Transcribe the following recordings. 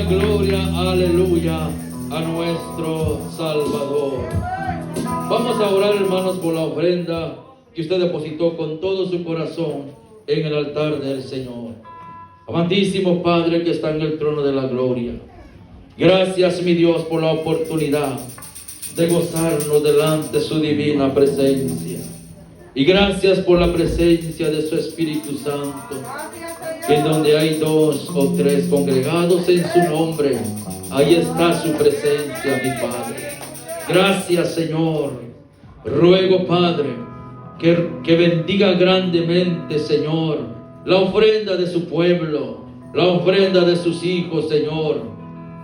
gloria, aleluya, a nuestro Salvador. Vamos a orar, hermanos, por la ofrenda que usted depositó con todo su corazón en el altar del Señor. Amantísimo Padre que está en el trono de la gloria, gracias, mi Dios, por la oportunidad de gozarnos delante de su divina presencia. Y gracias por la presencia de su Espíritu Santo, en donde hay 2 o 3 congregados en su nombre, ahí está su presencia, mi Padre. Gracias, Señor. Ruego, Padre, que bendiga grandemente, Señor, la ofrenda de su pueblo, la ofrenda de sus hijos, Señor.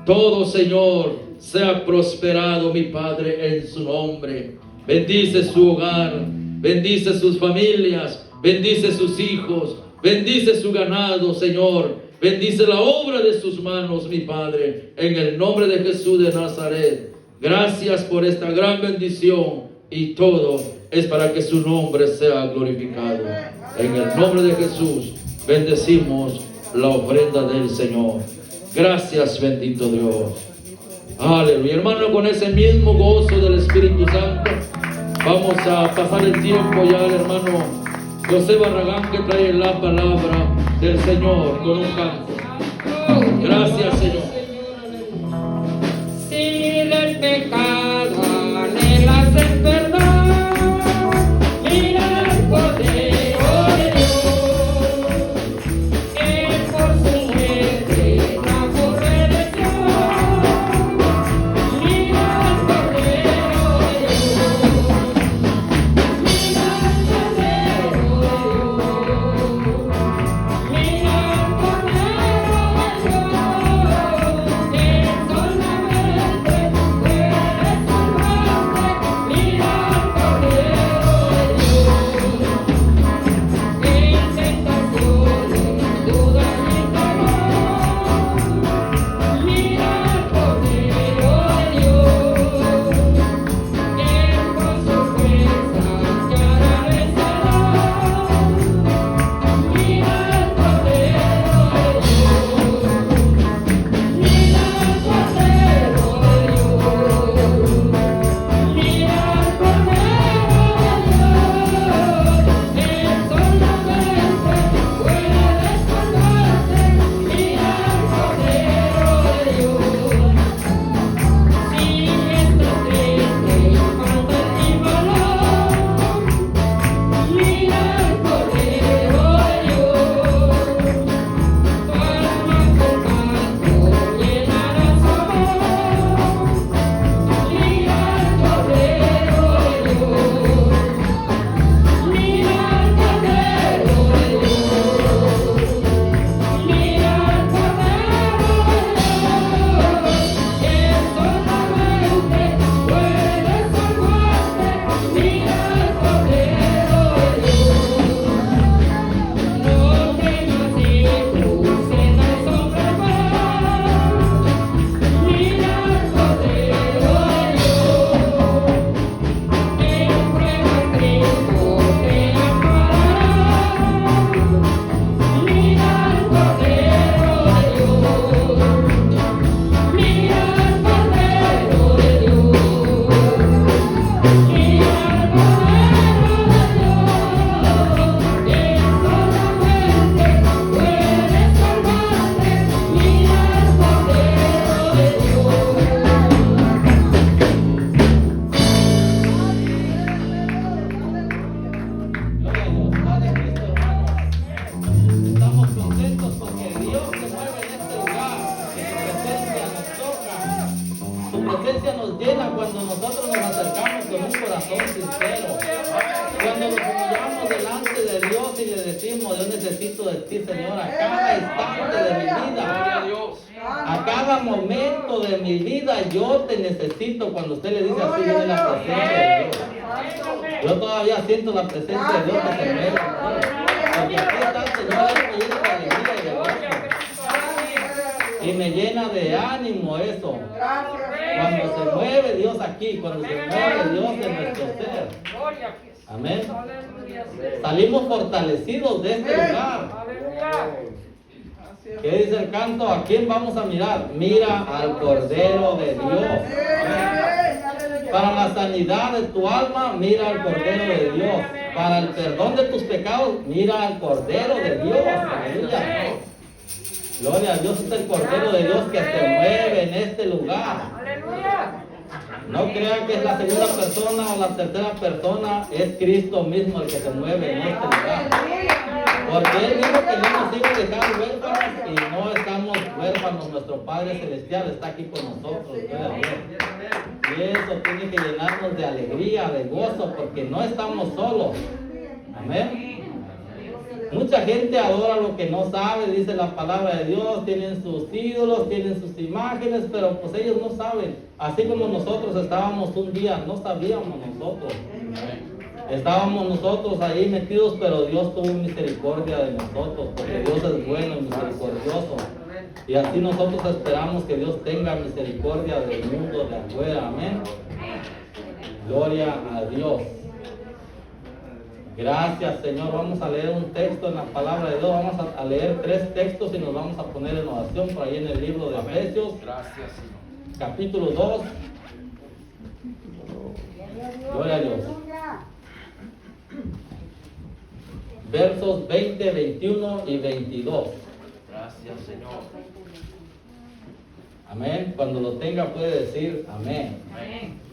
Todo, Señor, sea prosperado, mi Padre, en su nombre. Bendice su hogar, bendice sus familias, bendice sus hijos, bendice su ganado, Señor. Bendice la obra de sus manos, mi Padre, en el nombre de Jesús de Nazaret. Gracias por esta gran bendición, y todo es para que su nombre sea glorificado. En el nombre de Jesús bendecimos la ofrenda del Señor. Gracias, bendito Dios. Aleluya. Hermano, con ese mismo gozo del Espíritu Santo, vamos a pasar el tiempo ya al hermano José Barragán, que trae la palabra del Señor con un canto. Gracias, Señor. Si del pecado anhelas el perdón, mira el Cordero de Dios, que por su muerte trajo redención. Mira el Cordero de Dios, mira el Cordero de Dios, mira el Cordero de Dios, que solamente puede salvarte. Mira el Cordero de Dios, en tentaciones, dudas y temor. Mira el Cordero de Dios, que con su fuerza te hará vencedor. Mira el Cordero de Dios, mira el Cordero de Dios, mira el Cordero de Dios, que solamente puede salvarte. Mira el Cordero de Dios. Si estás triste y falta en ti valor, mira el Cordero de Dios. Tu alma con canto llenará su amor. Mira el Cordero de Dios, mira el Cordero de Dios, mira el Cordero de Dios, que solamente puede salvarte. Mira el Cordero de Dios. No temas si tu cena es sobre el mar. Mira el Cordero de Dios, que en pruebas Cristo te amparará. Mira el Cordero de Dios, mira el Cordero de Dios, mira el Cordero de Dios, que solamente puede salvarte. Mira el Cordero de Dios. Padre Cristo, hermano, estamos contentos porque Dios se mueve en este lugar, su presencia nos toca, su presencia nos llena cuando nosotros nos acercamos con un corazón sincero, cuando nos humillamos delante de Dios y le decimos: yo necesito de ti, Señor, a cada instante de mi vida, a cada momento de mi vida yo te necesito. Cuando usted le dice así, viene la presencia de Dios. Yo todavía siento la presencia de Dios que se mueve, porque aquí está el Señor, Él me llena de alegría y de gozo, y me llena de ánimo eso. Cuando se mueve Dios aquí, cuando se mueve Dios en nuestro ser. Amén. Salimos fortalecidos de este lugar. ¿Qué dice el canto? ¿A quién vamos a mirar? Mira al Cordero de Dios. Para la sanidad de tu alma, mira al Cordero de Dios. Para el perdón de tus pecados, mira al Cordero de Dios. Aleluya. Gloria a Dios, es el Cordero de Dios que se mueve en este lugar. No crean que es la segunda persona o la tercera persona, es Cristo mismo el que se mueve en este lugar. Porque Él dijo que no nos iba a dejar huérfanos y no estamos huérfanos. Nuestro Padre Celestial está aquí con nosotros. Gloria a Dios. Y eso tiene que llenarnos de alegría, de gozo, porque no estamos solos. Amén. Mucha gente adora lo que no sabe, dice la palabra de Dios, tienen sus ídolos, tienen sus imágenes, pero pues ellos no saben. Así como nosotros estábamos un día, no sabíamos nosotros. Estábamos nosotros ahí metidos, pero Dios tuvo misericordia de nosotros, porque Dios es bueno y misericordioso. Y así nosotros esperamos que Dios tenga misericordia del mundo de afuera. Amén. Gloria a Dios. Gracias, Señor. Vamos a leer un texto en la palabra de Dios. Vamos a leer 3 textos y nos vamos a poner en oración por ahí en el libro de Efesios. Gracias, Señor. Capítulo 2. Gloria a Dios. Versos 20, 21 y 22. Gracias, Señor. Amén. Cuando lo tenga puede decir amén. Amén.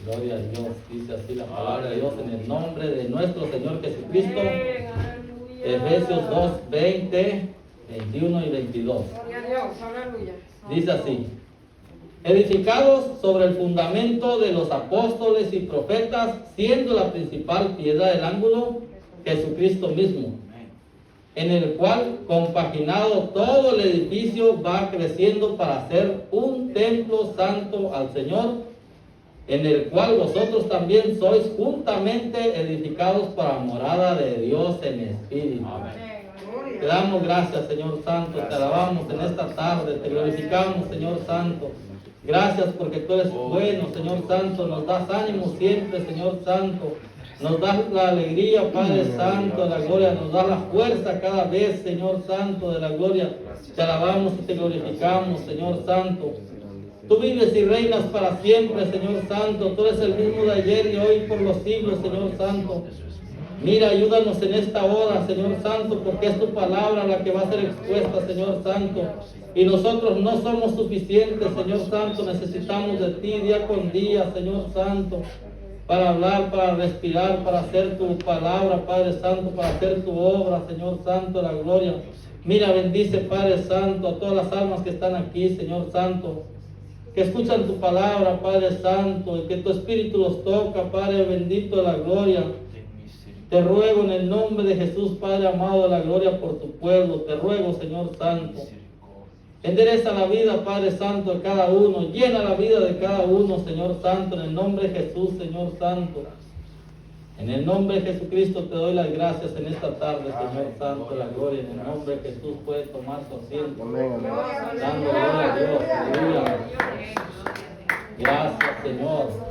Gloria a Dios. Dice así la palabra de Dios en el nombre de nuestro Señor Jesucristo. Efesios 2, 20, 21 y 22. Gloria a Dios, aleluya. Dice así: edificados sobre el fundamento de los apóstoles y profetas, siendo la principal piedra del ángulo Jesucristo mismo, en el cual, compaginado todo el edificio, va creciendo para ser un templo santo al Señor, en el cual vosotros también sois juntamente edificados para morada de Dios en espíritu. Te damos gracias, Señor Santo, te alabamos en esta tarde, te glorificamos, Señor Santo. Gracias porque tú eres bueno, Señor Santo, nos das ánimo siempre, Señor Santo. Nos das la alegría, Padre Santo, de la gloria, nos das la fuerza cada vez, Señor Santo, de la gloria. Te alabamos y te glorificamos, Señor Santo. Tú vives y reinas para siempre, Señor Santo. Tú eres el mismo de ayer y hoy por los siglos, Señor Santo. Mira, ayúdanos en esta hora, Señor Santo, porque es tu palabra la que va a ser expuesta, Señor Santo. Y nosotros no somos suficientes, Señor Santo. Necesitamos de ti día con día, Señor Santo, para hablar, para respirar, para hacer tu palabra, Padre Santo, para hacer tu obra, Señor Santo, la gloria. Mira, bendice, Padre Santo, a todas las almas que están aquí, Señor Santo, que escuchan tu palabra, Padre Santo, y que tu Espíritu los toca, Padre bendito de la gloria. Te ruego en el nombre de Jesús, Padre amado de la gloria, por tu pueblo. Te ruego, Señor Santo, endereza la vida, Padre Santo, de cada uno. Llena la vida de cada uno, Señor Santo, en el nombre de Jesús, Señor Santo. En el nombre de Jesucristo te doy las gracias en esta tarde, Señor Santo, la gloria. En el nombre de Jesús puede tomar su asiento. Dando gloria a Dios. Aleluya. Gracias, Señor.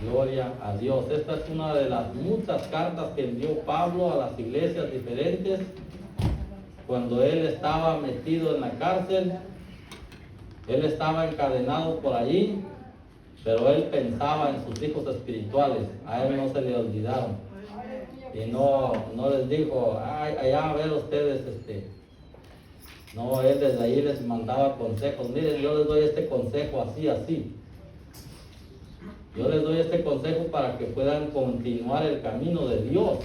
Gloria a Dios. Esta es una de las muchas cartas que envió Pablo a las iglesias diferentes cuando él estaba metido en la cárcel. Él estaba encadenado por allí, pero él pensaba en sus hijos espirituales. A él no se le olvidaron. Y no les dijo, ay, allá a ver ustedes, no, él desde ahí les mandaba consejos. Miren, yo les doy este consejo así, así. Yo les doy este consejo para que puedan continuar el camino de Dios.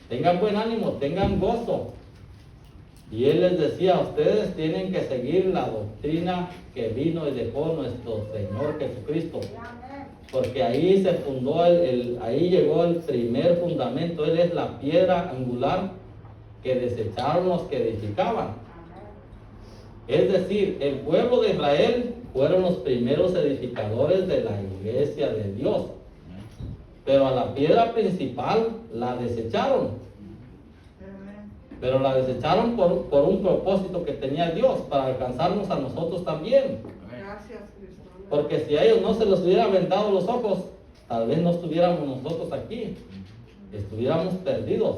Tengan buen ánimo, tengan gozo. Y él les decía, ustedes tienen que seguir la doctrina que vino y dejó nuestro Señor Jesucristo. Porque ahí se fundó, ahí llegó el primer fundamento. Él es la piedra angular que desecharon los que edificaban. Es decir, el pueblo de Israel fueron los primeros edificadores de la iglesia de Dios. Pero a la piedra principal la desecharon. Pero la desecharon por un propósito que tenía Dios, para alcanzarnos a nosotros también. Porque si a ellos no se les hubiera vendado los ojos, tal vez no estuviéramos nosotros aquí, estuviéramos perdidos.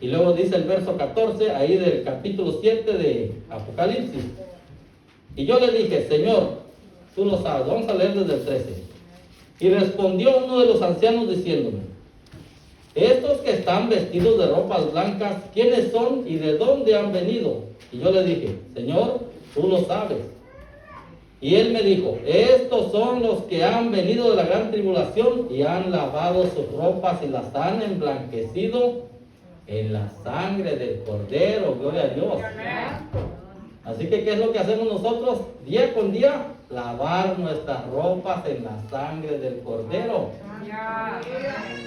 Y luego dice el verso 14, ahí del capítulo 7 de Apocalipsis. Y yo le dije, Señor, tú lo sabes. Vamos a leer desde el 13. Y respondió uno de los ancianos diciéndome, estos que están vestidos de ropas blancas, ¿quiénes son y de dónde han venido? Y yo le dije, Señor, tú lo sabes. Y él me dijo, estos son los que han venido de la gran tribulación y han lavado sus ropas y las han emblanquecido en la sangre del Cordero. Gloria a Dios. Así que, ¿qué es lo que hacemos nosotros día con día? Lavar nuestras ropas en la sangre del Cordero.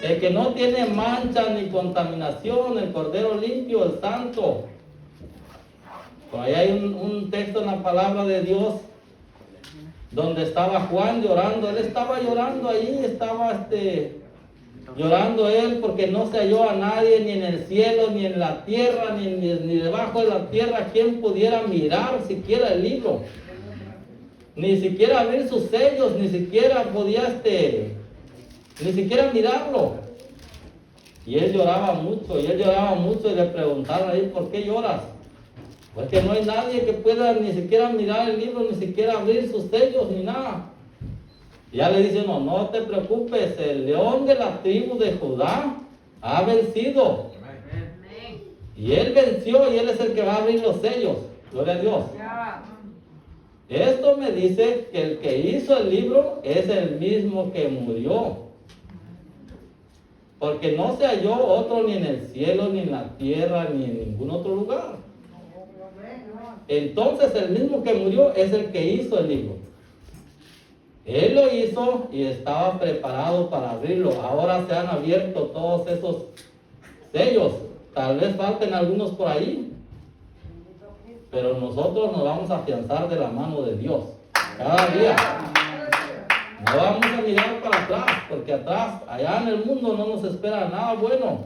El que no tiene mancha ni contaminación, el Cordero limpio, el santo. Por ahí hay un texto en la palabra de Dios donde estaba Juan llorando. Él estaba llorando ahí, estaba llorando él porque no se halló a nadie ni en el cielo, ni en la tierra, ni debajo de la tierra quien pudiera mirar siquiera el libro, ni siquiera abrir sus sellos, ni siquiera podía ni siquiera mirarlo. Y él lloraba mucho, y le preguntaron ahí, ¿por qué lloras? Pues que no hay nadie que pueda ni siquiera mirar el libro, ni siquiera abrir sus sellos, ni nada. Ya le dice uno, no te preocupes, el león de la tribu de Judá ha vencido. Y él venció y él es el que va a abrir los sellos. Gloria a Dios. Esto me dice que el que hizo el libro es el mismo que murió. Porque no se halló otro ni en el cielo, ni en la tierra, ni en ningún otro lugar. Entonces el mismo que murió es el que hizo el libro. Él lo hizo y estaba preparado para abrirlo. Ahora se han abierto todos esos sellos. Tal vez falten algunos por ahí. Pero nosotros nos vamos a afianzar de la mano de Dios. Cada día. No vamos a mirar para atrás, porque atrás, allá en el mundo, no nos espera nada bueno.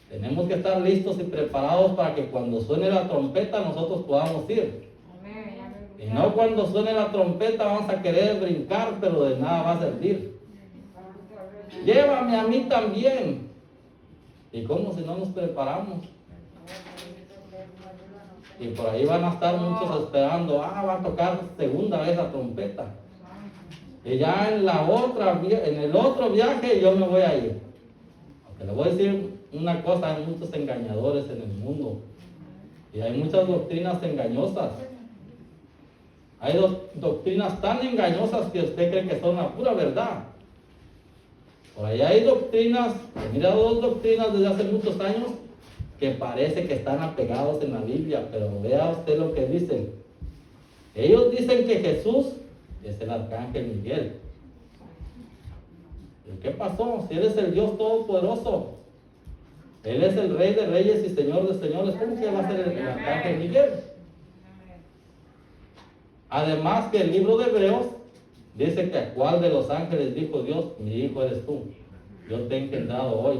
Tenemos que estar listos y preparados para que cuando suene la trompeta nosotros podamos ir. Y no cuando suene la trompeta vamos a querer brincar, pero de nada va a servir. Llévame a mí también. ¿Y cómo si no nos preparamos? Y por ahí van a estar muchos esperando, va a tocar segunda vez la trompeta. Y ya en el otro viaje yo me voy a ir. Aunque le voy a decir una cosa, hay muchos engañadores en el mundo. Y hay muchas doctrinas engañosas. Hay doctrinas tan engañosas que usted cree que son la pura verdad. Por ahí hay doctrinas, he mirado 2 doctrinas desde hace muchos años que parece que están apegados en la Biblia, pero vea usted lo que dicen. Ellos dicen que Jesús es el arcángel Miguel. ¿Y qué pasó? Si Él es el Dios Todopoderoso, Él es el Rey de Reyes y Señor de Señores, ¿cómo que va a ser el arcángel Miguel? Además que el libro de Hebreos dice que a cuál de los ángeles dijo Dios, mi hijo eres tú, yo te he engendrado hoy.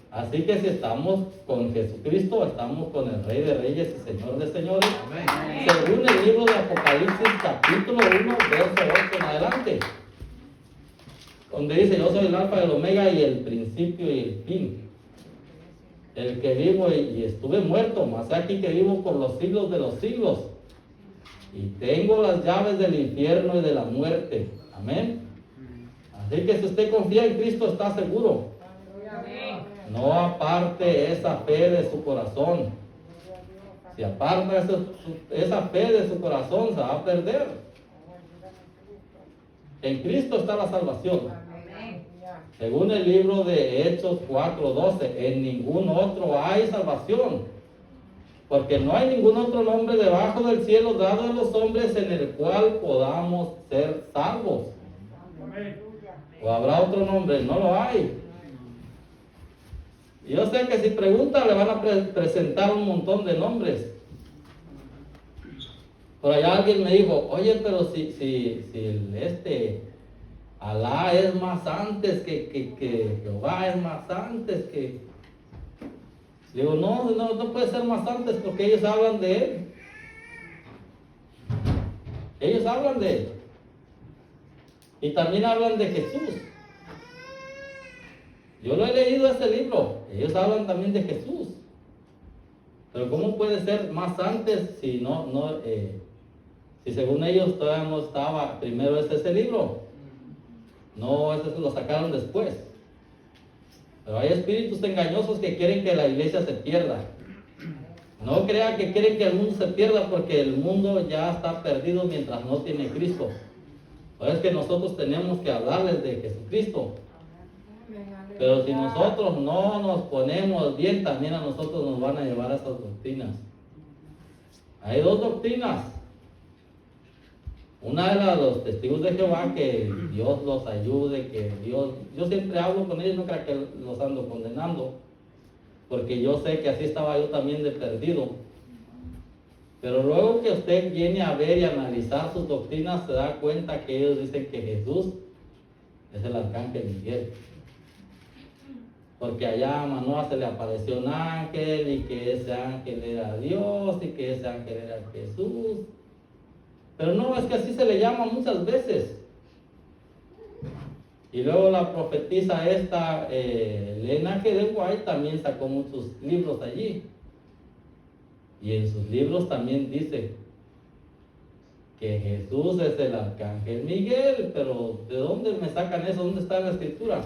Así que si estamos con Jesucristo, estamos con el Rey de Reyes y Señor de Señores. Amén. Según el libro de Apocalipsis, capítulo 1, verso 8 en adelante, donde dice, yo soy el alfa y el omega y el principio y el fin, el que vivo y estuve muerto, mas aquí que vivo por los siglos de los siglos, y tengo las llaves del infierno y de la muerte. Amén. Así que si usted confía en Cristo, está seguro. No aparte esa fe de su corazón. Si aparta esa fe de su corazón, se va a perder. En Cristo está la salvación. Según el libro de Hechos 4:12, en ningún otro hay salvación. Porque no hay ningún otro nombre debajo del cielo dado a los hombres en el cual podamos ser salvos. ¿O habrá otro nombre? No lo hay. Yo sé que si pregunta le van a presentar un montón de nombres. Por allá alguien me dijo, oye, pero si Alá es más antes que Jehová es más antes que... Digo, no puede ser más antes porque ellos hablan de Él. Ellos hablan de Él. Y también hablan de Jesús. Yo lo he leído ese libro. Ellos hablan también de Jesús. Pero ¿cómo puede ser más antes si si según ellos todavía no estaba primero ese libro? No, ese lo sacaron después. Pero hay espíritus engañosos que quieren que la iglesia se pierda. No crea que quieren que el mundo se pierda, porque el mundo ya está perdido mientras no tiene Cristo. Por eso es que nosotros tenemos que hablarles de Jesucristo. Pero si nosotros no nos ponemos bien, también a nosotros nos van a llevar a esas doctrinas. Hay dos doctrinas. Una de los testigos de Jehová, que Dios los ayude, yo siempre hablo con ellos, no creo que los ando condenando, porque yo sé que así estaba yo también de perdido. Pero luego que usted viene a ver y analizar sus doctrinas, se da cuenta que ellos dicen que Jesús es el arcángel Miguel. Porque allá a Manoah se le apareció un ángel, y que ese ángel era Dios, y que ese ángel era Jesús. Pero no, es que así se le llama muchas veces. Y luego la profetisa esta, Elena G. de White, también sacó muchos libros allí. Y en sus libros también dice que Jesús es el arcángel Miguel. Pero ¿de dónde me sacan eso? ¿Dónde está la escritura?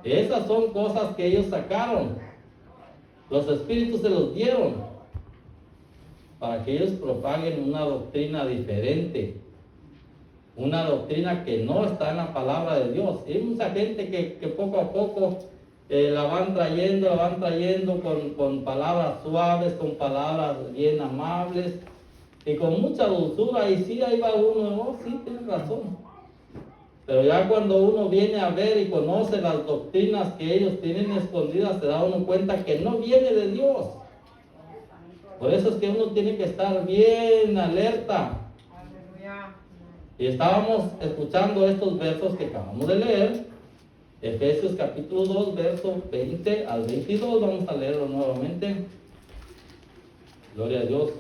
Esas son cosas que ellos sacaron. Los espíritus se los dieron para que ellos propaguen una doctrina diferente, una doctrina que no está en la palabra de Dios. Y hay mucha gente que poco a poco la van trayendo con palabras suaves, con palabras bien amables y con mucha dulzura. Y sí, ahí va uno, oh, sí, tienes razón. Pero ya cuando uno viene a ver y conoce las doctrinas que ellos tienen escondidas, se da uno cuenta que no viene de Dios. Por eso es que uno tiene que estar bien alerta. Y estábamos escuchando estos versos que acabamos de leer, Efesios capítulo 2, verso 20 al 22, vamos a leerlo nuevamente. Gloria a Dios.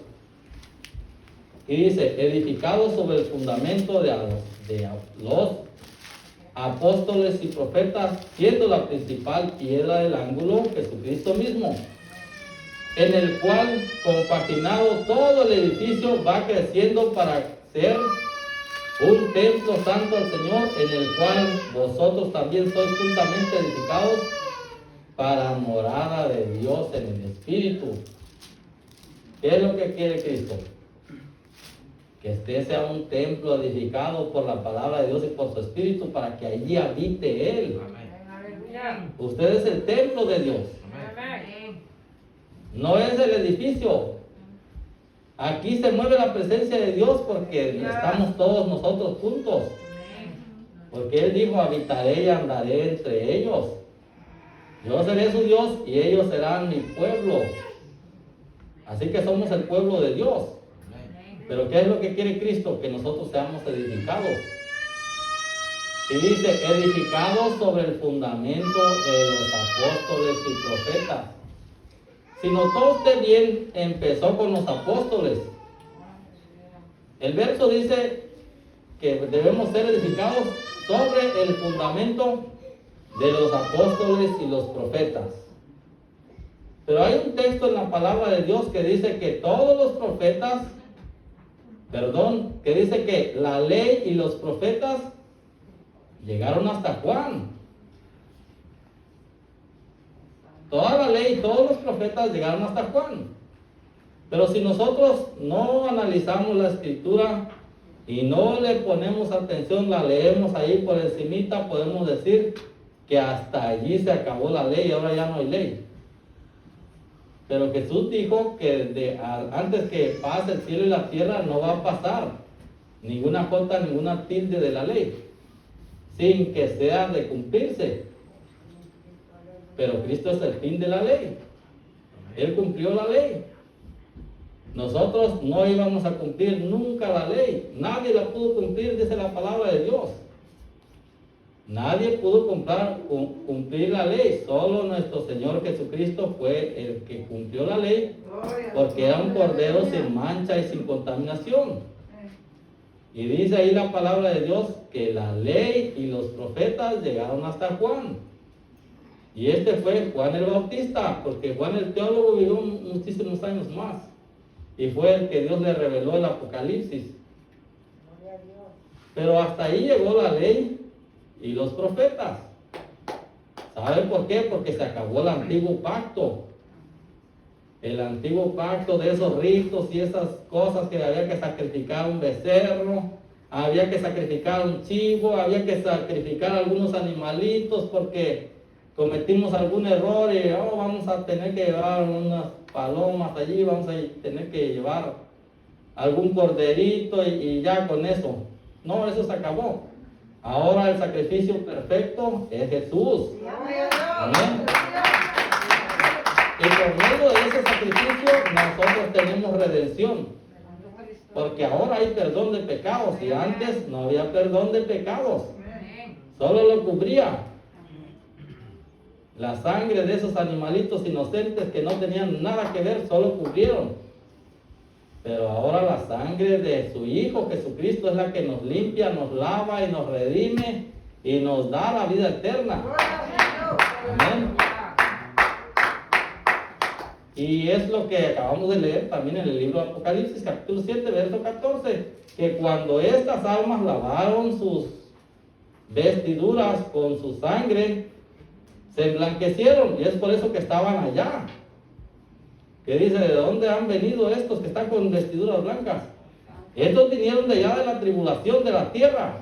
Y dice, edificados sobre el fundamento de los apóstoles y profetas, siendo la principal piedra del ángulo Jesucristo mismo, en el cual, compaginado todo el edificio, va creciendo para ser un templo santo al Señor, en el cual vosotros también sois juntamente edificados para morada de Dios en el Espíritu. ¿Qué es lo que quiere Cristo? Que este sea un templo edificado por la palabra de Dios y por su Espíritu, para que allí habite Él. Amén. Usted es el templo de Dios. Amén. No es el edificio. Aquí se mueve la presencia de Dios porque estamos todos nosotros juntos. Porque Él dijo, habitaré y andaré entre ellos. Yo seré su Dios y ellos serán mi pueblo. Así que somos el pueblo de Dios. Pero ¿qué es lo que quiere Cristo? Que nosotros seamos edificados. Y dice, edificados sobre el fundamento de los apóstoles y profetas. Si notó usted bien, empezó con los apóstoles. El verso dice que debemos ser edificados sobre el fundamento de los apóstoles y los profetas. Pero hay un texto en la palabra de Dios que dice que todos los profetas, que dice que la ley y los profetas llegaron hasta Juan. Toda la ley y todos los profetas llegaron hasta Juan. Pero si nosotros no analizamos la escritura y no le ponemos atención, la leemos ahí por encimita, podemos decir que hasta allí se acabó la ley y ahora ya no hay ley. Pero Jesús dijo que antes que pase el cielo y la tierra no va a pasar ninguna jota, ninguna tilde de la ley, sin que sea de cumplirse. Pero Cristo es el fin de la ley. Él cumplió la ley. Nosotros no íbamos a cumplir nunca la ley. Nadie la pudo cumplir, dice la palabra de Dios. Nadie pudo cumplir la ley. Solo nuestro Señor Jesucristo fue el que cumplió la ley, porque era un cordero sin mancha y sin contaminación. Y dice ahí la palabra de Dios que la ley y los profetas llegaron hasta Juan. Y este fue Juan el Bautista, porque Juan el teólogo vivió muchísimos años más. Y fue el que Dios le reveló el Apocalipsis. Pero hasta ahí llegó la ley y los profetas. ¿Saben por qué? Porque se acabó el antiguo pacto. El antiguo pacto de esos ritos y esas cosas que había que sacrificar un becerro, había que sacrificar un chivo, había que sacrificar algunos animalitos porque cometimos algún error y vamos a tener que llevar unas palomas allí, vamos a tener que llevar algún corderito y ya con eso. No, eso se acabó. Ahora el sacrificio perfecto es Jesús. Amén. Y por medio de ese sacrificio nosotros tenemos redención. Porque ahora hay perdón de pecados y antes no había perdón de pecados. Solo lo cubría la sangre de esos animalitos inocentes que no tenían nada que ver, solo cubrieron. Pero ahora la sangre de su Hijo Jesucristo es la que nos limpia, nos lava y nos redime y nos da la vida eterna. Amén. Y es lo que acabamos de leer también en el libro de Apocalipsis, capítulo 7, verso 14, que cuando estas almas lavaron sus vestiduras con su sangre, se emblanquecieron, y es por eso que estaban allá. Que dice, ¿de dónde han venido estos que están con vestiduras blancas? Estos vinieron de allá de la tribulación de la tierra,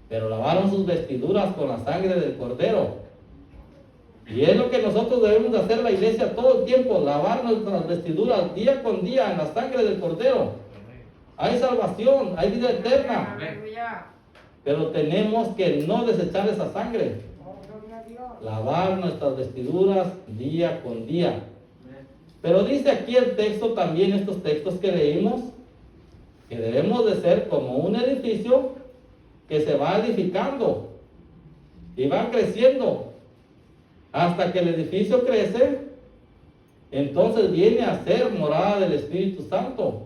pero lavaron sus vestiduras con la sangre del Cordero. Y es lo que nosotros debemos de hacer la iglesia todo el tiempo, lavar nuestras vestiduras día con día en la sangre del Cordero. Hay salvación, hay vida eterna, pero tenemos que no desechar esa sangre. Lavar nuestras vestiduras día con día. Pero dice aquí el texto también, estos textos que leímos, que debemos de ser como un edificio que se va edificando y va creciendo hasta que el edificio crece. Entonces viene a ser morada del Espíritu Santo,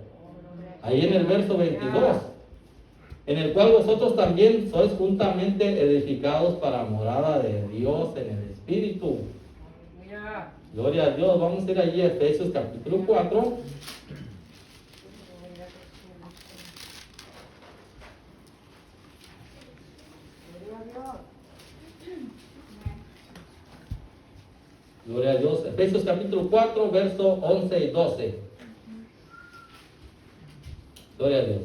ahí en el verso 22, en el cual vosotros también sois juntamente edificados para morada de Dios en el Espíritu. Gloria a Dios. Vamos a ir allí a Efesios capítulo 4. Gloria a Dios. Efesios capítulo 4, verso 11 y 12. Gloria a Dios.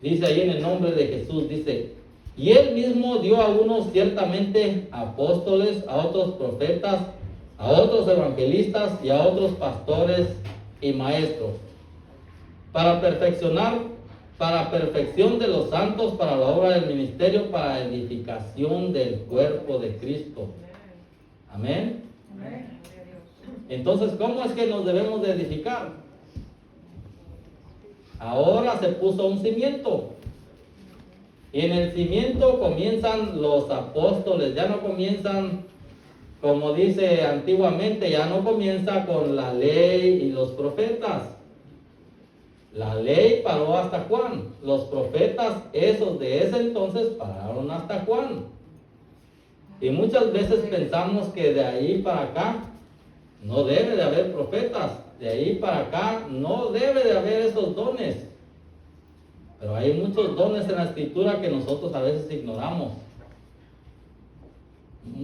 Dice ahí en el nombre de Jesús, dice, y Él mismo dio a unos ciertamente apóstoles, a otros profetas, a otros evangelistas y a otros pastores y maestros, para perfección de los santos, para la obra del ministerio, para edificación del cuerpo de Cristo. Amén. Entonces, ¿cómo es que nos debemos de edificar? Ahora se puso un cimiento. Y en el cimiento comienzan los apóstoles. Ya no comienzan, como dice antiguamente, ya no comienza con la ley y los profetas. La ley paró hasta Juan. Los profetas, esos de ese entonces, pararon hasta Juan. Y muchas veces pensamos que de ahí para acá no debe de haber profetas. De ahí para acá no debe de haber esos dones. Pero hay muchos dones en la Escritura que nosotros a veces ignoramos.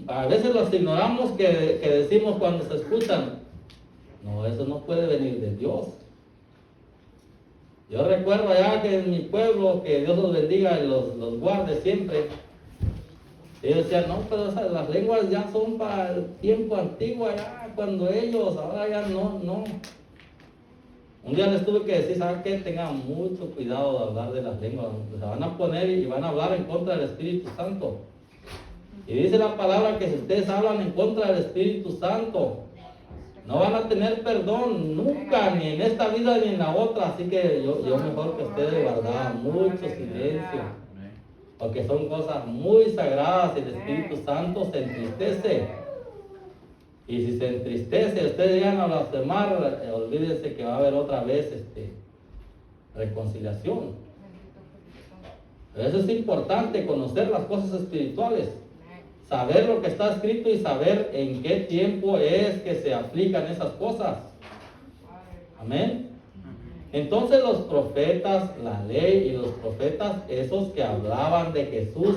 A veces los ignoramos que decimos cuando se escuchan, no, eso no puede venir de Dios. Yo recuerdo allá que en mi pueblo, que Dios los bendiga y los guarde siempre, ellos decían, no, pero las lenguas ya son para el tiempo antiguo, ya cuando ellos, ahora ya no. Un día les tuve que decir, ¿saben qué? Tengan mucho cuidado de hablar de las lenguas. Se van a poner y van a hablar en contra del Espíritu Santo. Y dice la palabra que si ustedes hablan en contra del Espíritu Santo, no van a tener perdón nunca, ni en esta vida ni en la otra. Así que yo mejor que ustedes guardaban mucho silencio, porque son cosas muy sagradas y el Espíritu Santo se entristece. Y si se entristece, ustedes llegan a blasfemar, olvídense que va a haber otra vez reconciliación. Pero eso es importante, conocer las cosas espirituales. saber lo que está escrito y saber en qué tiempo es que se aplican esas cosas. Amén. Entonces los profetas, la ley y los profetas, esos que hablaban de Jesús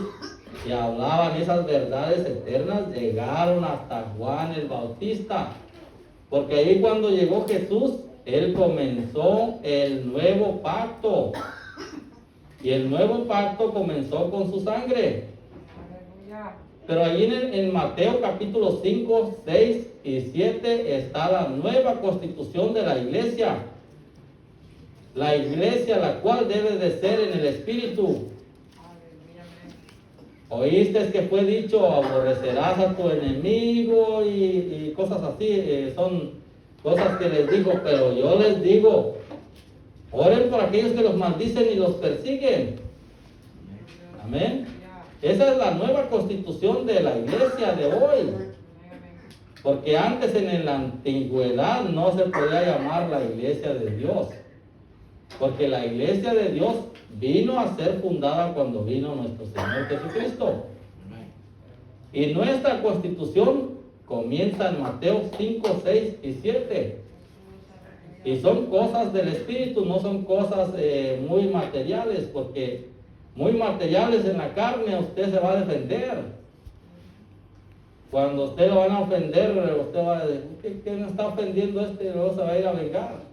y hablaban esas verdades eternas, llegaron hasta Juan el Bautista. Porque ahí cuando llegó Jesús, Él comenzó el nuevo pacto. Y el nuevo pacto comenzó con su sangre. Pero ahí en Mateo capítulo 5, 6 y 7 está la nueva constitución de la iglesia. La iglesia, la cual debe de ser en el Espíritu. Oíste que fue dicho, aborrecerás a tu enemigo y cosas así, son cosas que les digo, pero yo les digo, oren por aquellos que los maldicen y los persiguen. Amén. Esa es la nueva constitución de la iglesia de hoy. Porque antes en la antigüedad no se podía llamar la iglesia de Dios. Porque la iglesia de Dios vino a ser fundada cuando vino nuestro Señor Jesucristo. Y nuestra constitución comienza en Mateo 5, 6 y 7. Y son cosas del Espíritu, no son cosas muy materiales, porque muy materiales en la carne usted se va a defender. Cuando usted lo van a ofender, usted va a decir, ¿qué me está ofendiendo este? Luego se va a ir a vengar.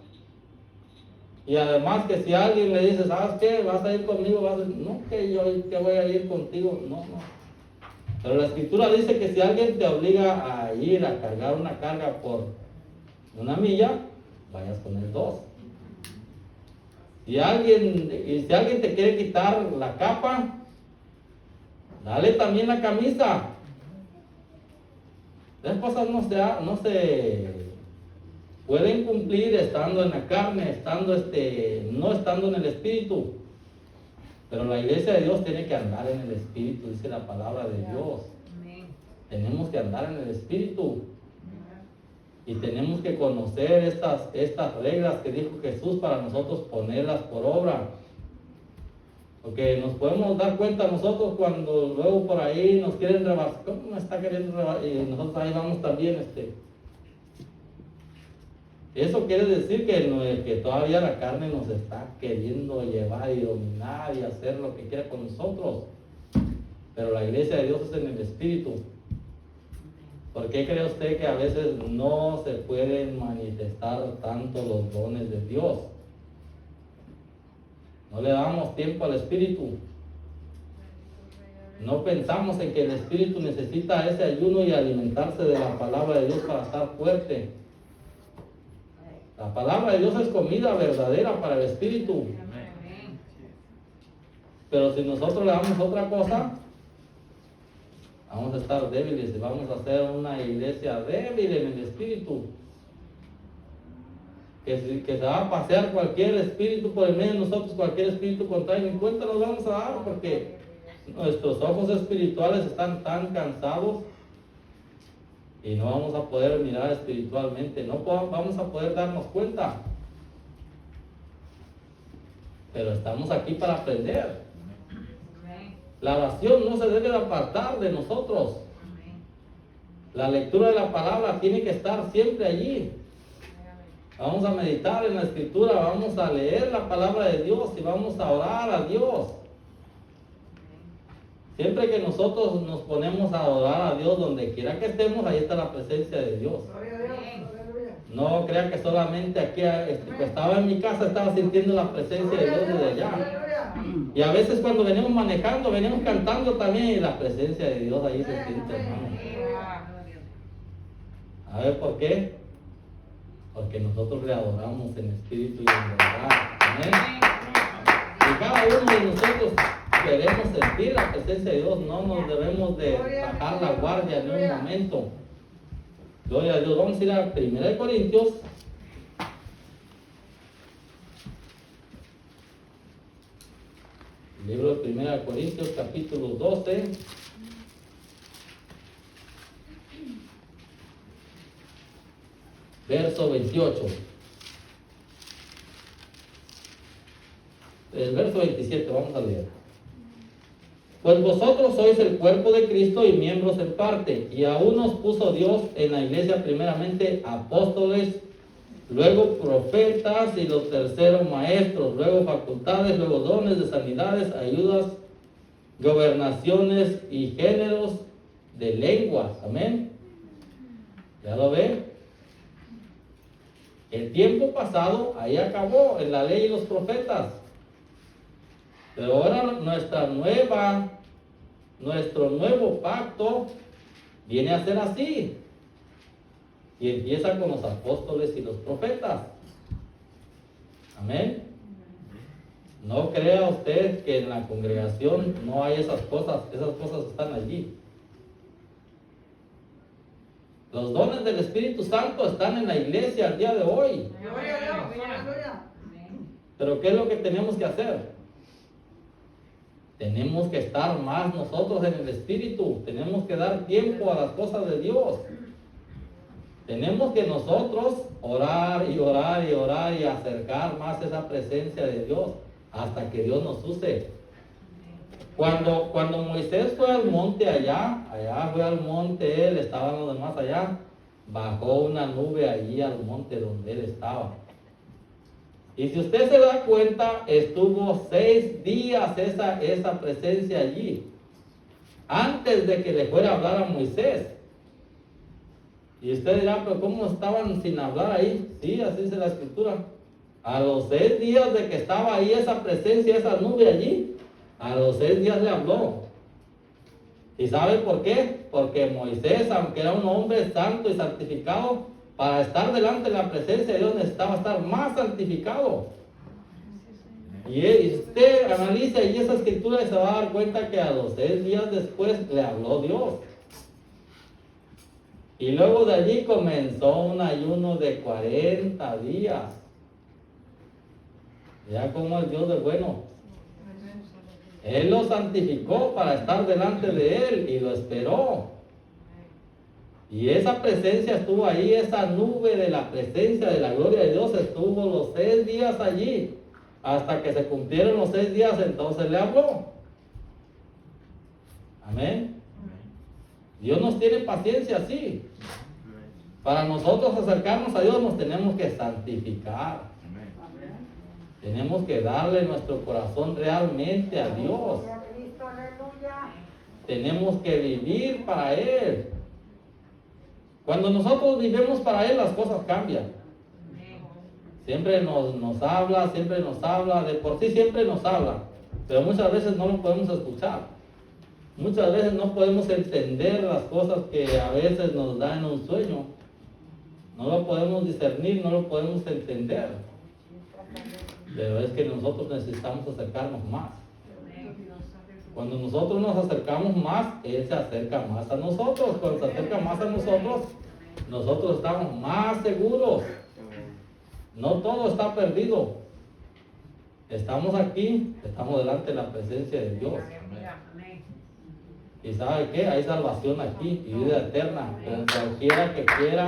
Y además que si alguien le dice, ¿sabes qué? ¿Vas a ir conmigo? ¿Vas a ir? No, que yo que voy a ir contigo. No. Pero la Escritura dice que si alguien te obliga a ir a cargar una carga por 1 milla, vayas con el 2. Si alguien te quiere quitar la capa, dale también la camisa. Esas cosas no se pueden cumplir estando en la carne, no estando en el Espíritu. Pero la iglesia de Dios tiene que andar en el Espíritu, dice la palabra de Dios. Tenemos que andar en el Espíritu. Y tenemos que conocer estas reglas que dijo Jesús para nosotros ponerlas por obra. Porque nos podemos dar cuenta nosotros cuando luego por ahí nos quieren rebasar. ¿Cómo me está queriendo rebasar? Y nosotros ahí vamos también. Eso quiere decir que todavía la carne nos está queriendo llevar y dominar y hacer lo que quiera con nosotros. Pero la iglesia de Dios es en el Espíritu. ¿Por qué cree usted que a veces no se pueden manifestar tanto los dones de Dios? No le damos tiempo al Espíritu. No pensamos en que el Espíritu necesita ese ayuno y alimentarse de la palabra de Dios para estar fuerte. La palabra de Dios es comida verdadera para el Espíritu. Pero si nosotros le damos otra cosa, vamos a estar débiles y vamos a ser una iglesia débil en el Espíritu. Que se va a pasear cualquier espíritu por el medio de nosotros, cualquier espíritu contrario, ni cuenta nos vamos a dar, porque nuestros ojos espirituales están tan cansados y no vamos a poder mirar espiritualmente, no vamos a poder darnos cuenta. Pero estamos aquí para aprender. La oración no se debe de apartar de nosotros. La lectura de la palabra tiene que estar siempre allí. Vamos a meditar en la Escritura, vamos a leer la palabra de Dios y vamos a orar a Dios. Siempre que nosotros nos ponemos a orar a Dios, donde quiera que estemos, ahí está la presencia de Dios. No crean que solamente aquí, que estaba en mi casa, estaba sintiendo la presencia de Dios desde allá. Y a veces cuando venimos manejando, venimos cantando también y la presencia de Dios ahí se siente, hermano. A ver, ¿por qué? Porque nosotros le adoramos en espíritu y en verdad. Amén. Y cada uno de nosotros queremos sentir la presencia de Dios, no nos debemos de bajar la guardia en un momento. Gloria a Dios. Vamos a ir a 1 Corintios. Libro de 1 Corintios, capítulo 12. Verso 28. El verso 27, vamos a leer. Pues vosotros sois el cuerpo de Cristo y miembros en parte, y aún nos puso Dios en la iglesia primeramente apóstoles, luego profetas y los terceros maestros, luego facultades, luego dones de sanidades, ayudas, gobernaciones y géneros de lenguas. Amén. ¿Ya lo ven? El tiempo pasado ahí acabó en la ley y los profetas. Pero ahora nuestro nuevo pacto viene a ser así. Y empieza con los apóstoles y los profetas. Amén. No crea usted que en la congregación no hay esas cosas están allí. Los dones del Espíritu Santo están en la iglesia al día de hoy. Pero ¿qué es lo que tenemos que hacer? Tenemos que estar más nosotros en el Espíritu. Tenemos que dar tiempo a las cosas de Dios. Tenemos que nosotros orar y orar y orar y acercar más esa presencia de Dios hasta que Dios nos use. Cuando Moisés fue al monte allá fue al monte, él, estaban los demás allá, bajó una nube allí al monte donde él estaba. Y si usted se da cuenta, estuvo 6 días esa presencia allí, antes de que le fuera a hablar a Moisés. Y usted dirá, pero ¿cómo estaban sin hablar ahí? Sí, así dice la escritura. A los 6 días de que estaba ahí esa presencia, esa nube allí, a los 6 días le habló. ¿Y sabe por qué? Porque Moisés, aunque era un hombre santo y santificado, para estar delante de la presencia de Dios necesitaba estar más santificado. Y usted analiza y esa escritura y se va a dar cuenta que a los 6 días después le habló Dios. Y luego de allí comenzó un ayuno de 40 días. Ya como el Dios es bueno. Él lo santificó para estar delante de Él y lo esperó. Y esa presencia estuvo ahí, esa nube de la presencia de la gloria de Dios estuvo los 6 días allí. Hasta que se cumplieron los 6 días, entonces le habló. Amén. Dios nos tiene paciencia así. Para nosotros acercarnos a Dios nos tenemos que santificar. Tenemos que darle nuestro corazón realmente a Dios. Tenemos que vivir para Él. Cuando nosotros vivimos para Él, las cosas cambian. Siempre nos habla, de por sí siempre nos habla, pero muchas veces no lo podemos escuchar. Muchas veces no podemos entender las cosas que a veces nos da en un sueño. No lo podemos discernir, no lo podemos entender. Pero es que nosotros necesitamos acercarnos más. Cuando nosotros nos acercamos más, Él se acerca más a nosotros. Cuando se acerca más a nosotros, nosotros estamos más seguros. No todo está perdido. Estamos aquí, estamos delante de la presencia de Dios. ¿Y sabe qué? Hay salvación aquí y vida eterna. Con cualquiera que quiera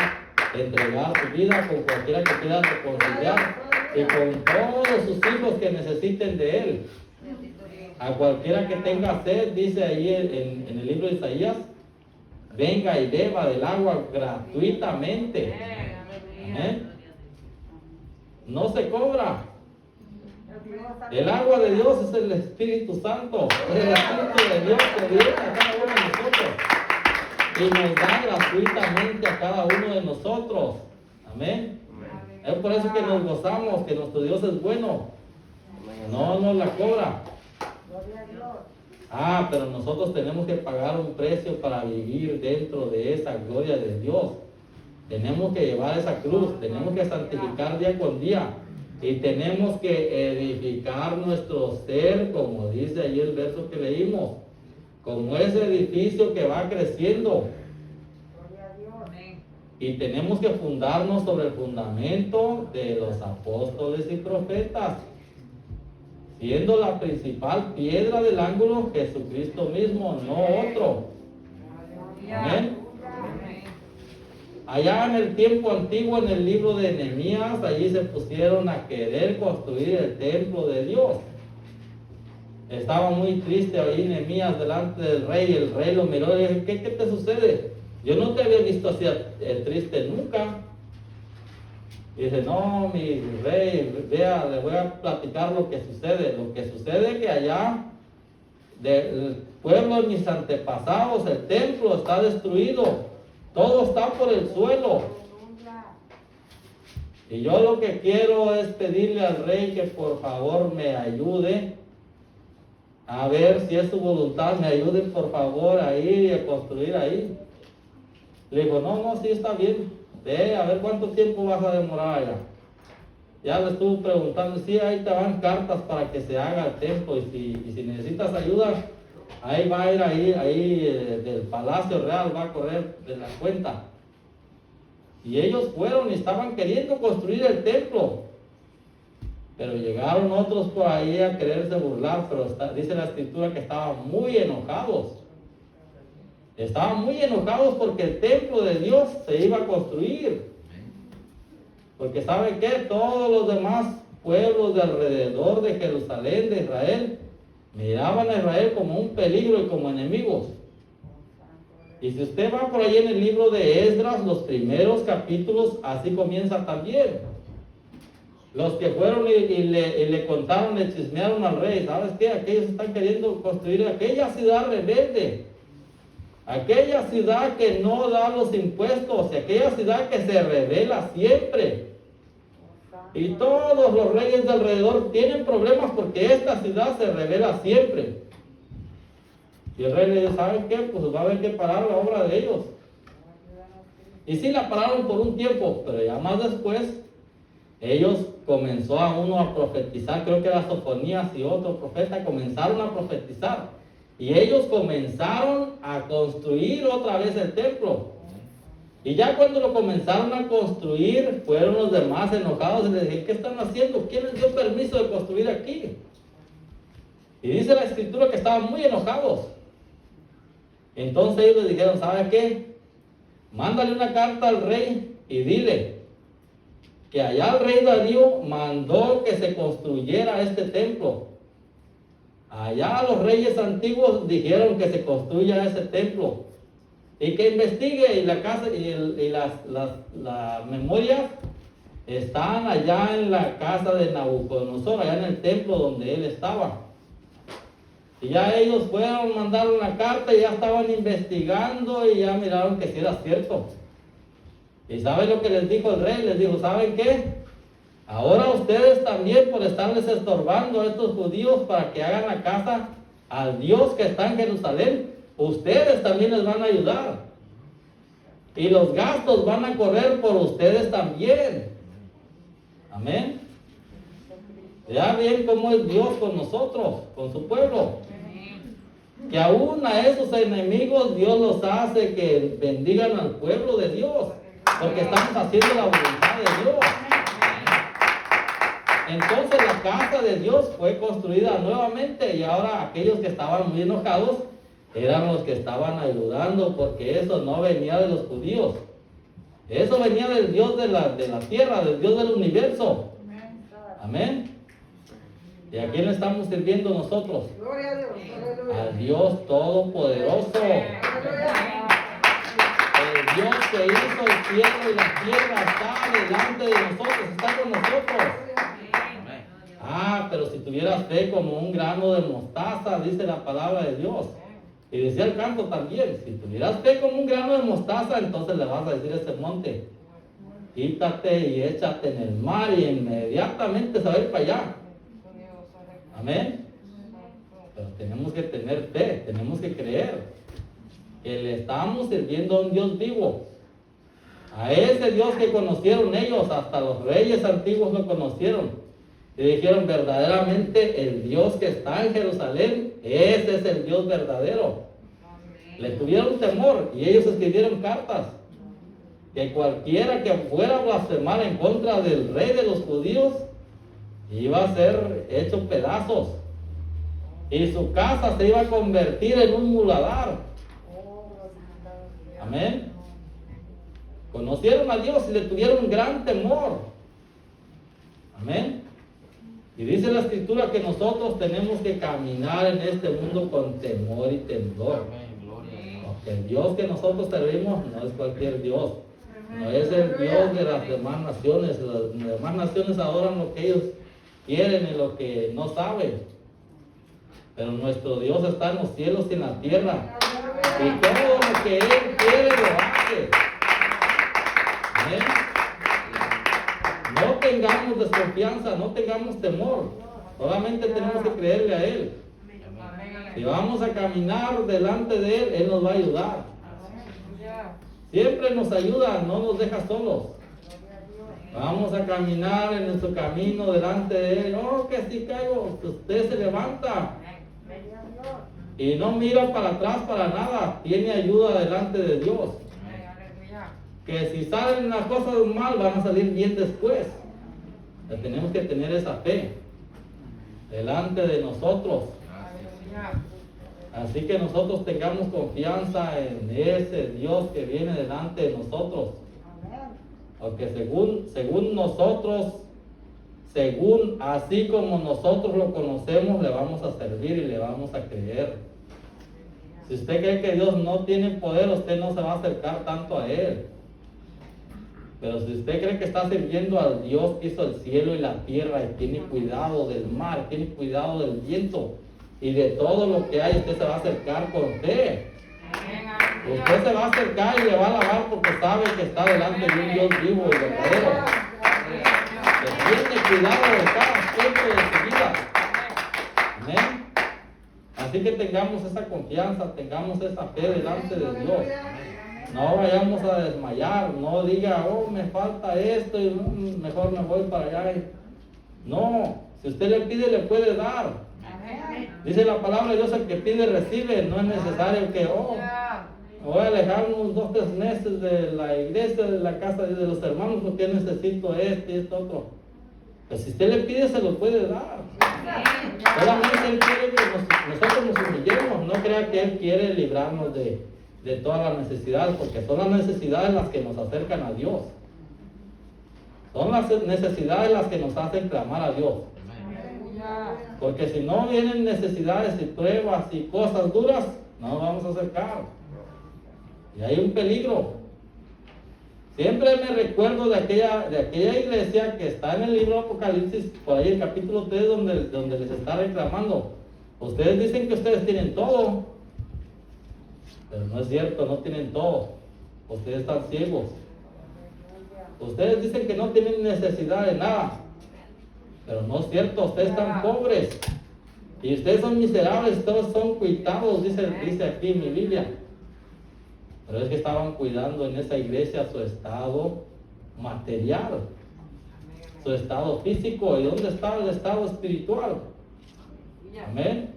entregar su vida, con cualquiera que quiera reconciliar y con todos sus hijos que necesiten de Él. A cualquiera que tenga sed, dice ahí en el libro de Isaías, venga y beba del agua gratuitamente. Amén. No se cobra. El agua de Dios es el Espíritu Santo, es el Espíritu de Dios que viene a cada uno de nosotros y nos da gratuitamente a cada uno de nosotros. Amén. Es por eso que nos gozamos, que nuestro Dios es bueno. No nos la cobra. Pero nosotros tenemos que pagar un precio para vivir dentro de esa gloria de Dios. Tenemos que llevar esa cruz, tenemos que santificar día con día. Y tenemos que edificar nuestro ser, como dice ahí el verso que leímos, como ese edificio que va creciendo. Y tenemos que fundarnos sobre el fundamento de los apóstoles y profetas, siendo la principal piedra del ángulo Jesucristo mismo, no otro. Amén. Allá en el tiempo antiguo, en el libro de Nehemías, allí se pusieron a querer construir el templo de Dios. Estaba muy triste ahí Nehemías delante del rey. El rey lo miró y le dijo: ¿Qué te sucede? Yo no te había visto así triste nunca. Y dice: no, mi rey, vea, le voy a platicar lo que sucede. Lo que sucede es que allá del pueblo de mis antepasados, el templo está destruido, todo está por el suelo. Y yo lo que quiero es pedirle al rey que por favor me ayude, a ver si es su voluntad, me ayude por favor a ir y a construir ahí. Le digo: no, sí está bien, ve a ver cuánto tiempo vas a demorar allá. Ya le estuve preguntando: sí, ahí te van cartas para que se haga el templo, y si necesitas ayuda, ahí va a ir ahí del Palacio Real, va a correr de la cuenta. Y ellos fueron y estaban queriendo construir el templo, pero llegaron otros por ahí a quererse burlar, pero dice la escritura que estaban muy enojados. Estaban muy enojados porque el templo de Dios se iba a construir. Porque ¿sabe qué? Todos los demás pueblos de alrededor de Jerusalén, de Israel, miraban a Israel como un peligro y como enemigos. Y si usted va por ahí en el libro de Esdras, los primeros capítulos, así comienza también. Los que fueron y le contaron, le chismearon al rey: ¿sabes qué? Aquellos están queriendo construir aquella ciudad rebelde, aquella ciudad que no da los impuestos, aquella ciudad que se rebela siempre. Y todos los reyes de alrededor tienen problemas porque esta ciudad se rebela siempre. Y el rey le dijo: ¿saben qué? Pues va a haber que parar la obra de ellos. Y sí la pararon por un tiempo, pero ya más después, ellos comenzó a uno a profetizar, creo que era Sofonías y otro profeta, comenzaron a profetizar. Y ellos comenzaron a construir otra vez el templo. Y ya cuando lo comenzaron a construir, fueron los demás enojados y les dijeron: ¿qué están haciendo? ¿Quién les dio permiso de construir aquí? Y dice la escritura que estaban muy enojados. Entonces ellos les dijeron: ¿sabe qué? Mándale una carta al rey y dile que allá el rey Darío mandó que se construyera este templo. Allá los reyes antiguos dijeron que se construya ese templo. Y que investigue, y la casa y las memorias están allá en la casa de Nabucodonosor, allá en el templo donde él estaba. Y ya ellos fueron, mandaron la carta y ya estaban investigando y ya miraron que sí era cierto. ¿Y saben lo que les dijo el rey? Les dijo: ¿saben qué? Ahora ustedes también, por estarles estorbando a estos judíos para que hagan la casa al Dios que está en Jerusalén, ustedes también les van a ayudar. Y los gastos van a correr por ustedes también. Amén. Ya ven cómo es Dios con nosotros, con su pueblo. Que aún a esos enemigos Dios los hace que bendigan al pueblo de Dios, porque estamos haciendo la voluntad de Dios. Entonces la casa de Dios fue construida nuevamente, y ahora aquellos que estaban muy enojados eran los que estaban ayudando, porque eso no venía de los judíos. Eso venía del Dios de la tierra, del Dios del universo. Amén. ¿Y a quién le estamos sirviendo nosotros? Gloria a Dios. Al Dios Todopoderoso. El Dios que hizo el cielo y la tierra está delante de nosotros, está con nosotros. Pero si tuvieras fe como un grano de mostaza, dice la palabra de Dios. Y decía el canto también: si tuvieras fe como un grano de mostaza, entonces le vas a decir a este monte: quítate y échate en el mar, y inmediatamente se va a ir para allá. Amén. Pero tenemos que tener fe, tenemos que creer que le estamos sirviendo a un Dios vivo, a ese Dios que conocieron ellos, hasta los reyes antiguos lo conocieron y dijeron: verdaderamente el Dios que está en Jerusalén, ese es el Dios verdadero. Le tuvieron temor y ellos escribieron cartas que cualquiera que fuera a blasfemar en contra del rey de los judíos iba a ser hecho pedazos, y su casa se iba a convertir en un muladar. Amén. Conocieron a Dios y le tuvieron gran temor. Amén. Y dice la Escritura que nosotros tenemos que caminar en este mundo con temor y temblor. Porque el Dios que nosotros servimos no es cualquier Dios. No es el Dios de las demás naciones. Las demás naciones adoran lo que ellos quieren y lo que no saben. Pero nuestro Dios está en los cielos y en la tierra. Y todo lo que Él quiere lo hace. ¿Amén? No tengamos desconfianza, no tengamos temor. Solamente tenemos que creerle a Él. Si vamos a caminar delante de Él, Él nos va a ayudar. Siempre nos ayuda, no nos deja solos. Vamos a caminar en nuestro camino delante de Él. Oh, que si caigo, usted se levanta. Y no mira para atrás para nada. Tiene ayuda delante de Dios. Que si salen las cosas mal, van a salir bien después. Pero tenemos que tener esa fe delante de nosotros. Así que nosotros tengamos confianza en ese Dios que viene delante de nosotros. Porque según nosotros, así como nosotros lo conocemos, le vamos a servir y le vamos a creer. Si usted cree que Dios no tiene poder, usted no se va a acercar tanto a Él. Pero si usted cree que está sirviendo al Dios que hizo el cielo y la tierra y tiene cuidado del mar, tiene cuidado del viento y de todo lo que hay, usted se va a acercar con fe. Usted se va a acercar y le va a alabar porque sabe que está delante de un Dios vivo y verdadero. Que tiene cuidado de cada aspecto de su vida. Amén. Así que tengamos esa confianza, tengamos esa fe delante de Dios. No vayamos a desmayar, no diga, oh, me falta esto y mejor me voy para allá. No, si usted le pide, le puede dar. Dice la palabra de Dios, el que pide, recibe. No es necesario que, me voy a alejar unos 2 o 3 meses de la iglesia, de la casa de los hermanos, porque necesito esto y esto otro. Pero si usted le pide, se lo puede dar. Solamente Él quiere que nosotros nos humillemos. No crea que Él quiere librarnos de todas las necesidades, porque son las necesidades las que nos acercan a Dios. Son las necesidades las que nos hacen clamar a Dios. Porque si no vienen necesidades y pruebas y cosas duras, no nos vamos a acercar. Y hay un peligro. Siempre me recuerdo de aquella iglesia que está en el libro de Apocalipsis, por ahí el capítulo 3, donde les está reclamando. Ustedes dicen que ustedes tienen todo, pero no es cierto, no tienen todo. Ustedes están ciegos. Ustedes dicen que no tienen necesidad de nada, pero no es cierto, ustedes están pobres. Y ustedes son miserables, todos son cuitados, dice aquí en mi Biblia. Pero es que estaban cuidando en esa iglesia su estado material, su estado físico. ¿Y dónde está el estado espiritual? Amén.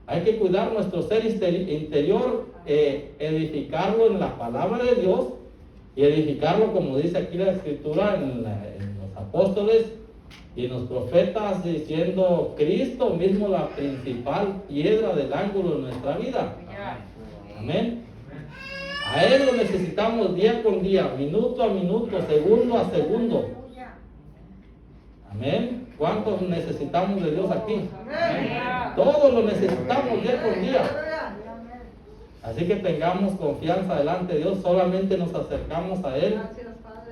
Hay que cuidar nuestro ser interior, edificarlo en la palabra de Dios y edificarlo, como dice aquí la Escritura, en los apóstoles y en los profetas, diciendo Cristo mismo la principal piedra del ángulo de nuestra vida. Amén. A Él lo necesitamos día con día, minuto a minuto, segundo a segundo. Amén. ¿Cuántos necesitamos de Dios aquí? Amén. Todos lo necesitamos día con día. Así que tengamos confianza delante de Dios, solamente nos acercamos a Él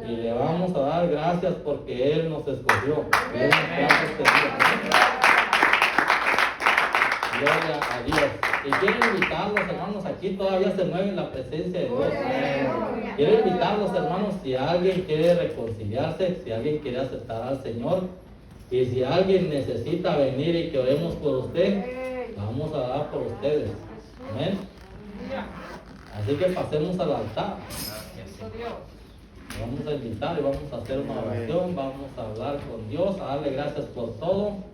y le vamos a dar gracias porque Él nos escogió. Gloria a Dios. Y quiero invitarlos, hermanos, aquí todavía se mueve en la presencia de Dios. Quiero invitarlos, hermanos, si alguien quiere reconciliarse, si alguien quiere aceptar al Señor, y si alguien necesita venir y que oremos por usted, vamos a dar por ustedes. Amén. Así que pasemos al altar. Vamos a invitar y vamos a hacer una oración, vamos a hablar con Dios, a darle gracias por todo.